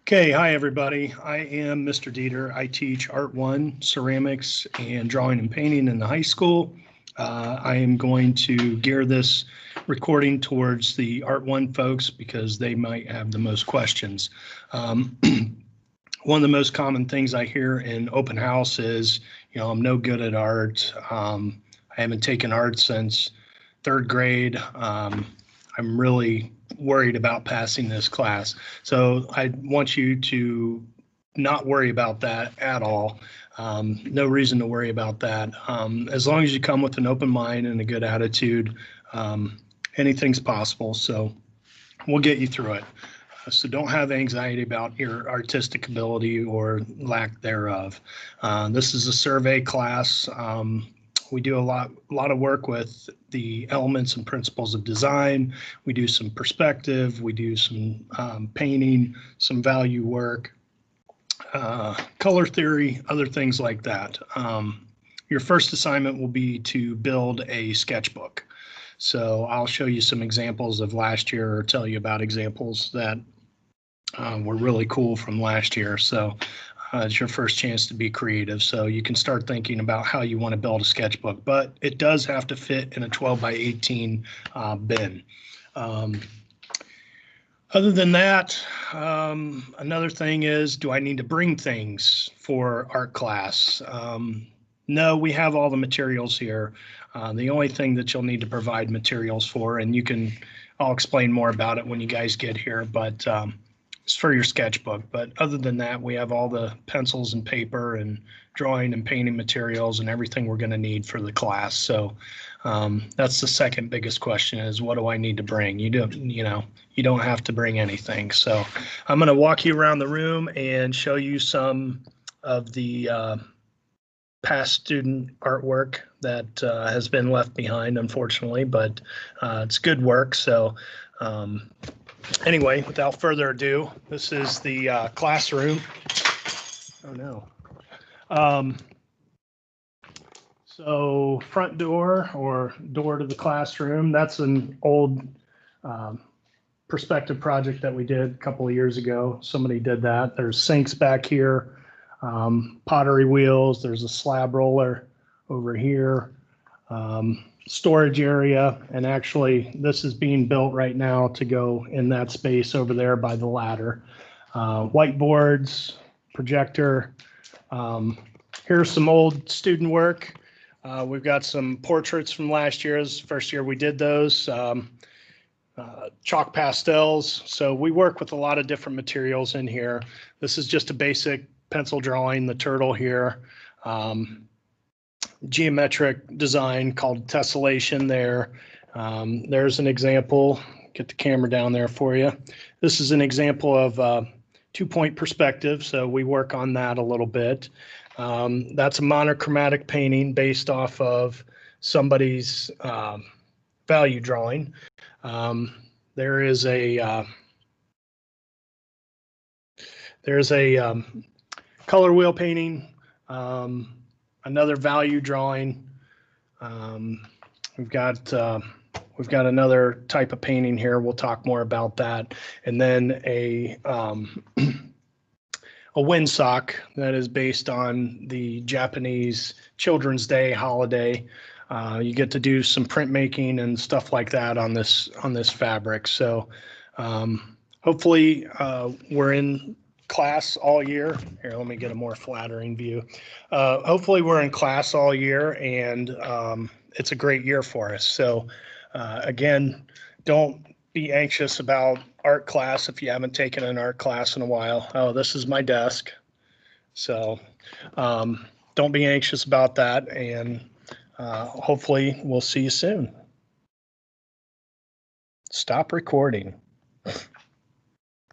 Okay, hi everybody. I am Mr. Deeter. I teach Art 1, ceramics, and drawing and painting in the high school. I am going to gear this recording towards the Art 1 folks because they might have the most questions. One of the most common things I hear in open house is, I'm no good at art. I haven't taken art since third grade. I'm really worried about passing this class. So I want you to not worry about that at all. No reason to worry about that. As long as you come with an open mind and a good attitude, anything's possible. So we'll get you through it. So don't have anxiety about your artistic ability or lack thereof. This is a survey class. We do a lot of work with the elements and principles of design. We do some perspective. We do some painting, some value work, color theory, other things like that. Your first assignment will be to build a sketchbook. So I'll show you some examples of last year or tell you about examples that were really cool from last year. So it's your first chance to be creative. So you can start thinking about how you want to build a sketchbook, but it does have to fit in a 12 by 18 bin. Other than that, another thing is, do I need to bring things for art class? No, we have all the materials here. The only thing that you'll need to provide materials for, and I'll explain more about it when you guys get here, but it's for your sketchbook. But other than that, we have all the pencils and paper and drawing and painting materials and everything we're going to need for the class. So that's the second biggest question is, what do I need to bring? You don't have to bring anything. So I'm going to walk you around the room and show you some of the past student artwork that has been left behind, unfortunately, but it's good work. So anyway, without further ado, this is the classroom. Oh no. So front door or door to the classroom, that's an old perspective project that we did a couple of years ago. Somebody did that. There's sinks back here, pottery wheels. There's a slab roller over here. Storage area, and actually this is being built right now to go in that space over there by the ladder. Whiteboards, projector. Here's some old student work. We've got some portraits from last year. This is the first year we did those. Chalk pastels. So we work with a lot of different materials in here. This is just a basic pencil drawing, the turtle here. Geometric design called tessellation there. There's an example. Get the camera down there for you. This is an example of two-point perspective, so we work on that a little bit. That's a monochromatic painting based off of somebody's value drawing. There is a color wheel painting. Another value drawing. We've got another type of painting here. We'll talk more about that. And then a windsock that is based on the Japanese Children's Day holiday. You get to do some printmaking and stuff like that on this fabric. So hopefully we're in class all year. Here, let me get a more flattering view. Hopefully we're in class all year, and it's a great year for us. So again, don't be anxious about art class if you haven't taken an art class in a while. Oh, this is my desk. So don't be anxious about that, and hopefully we'll see you soon. Stop recording.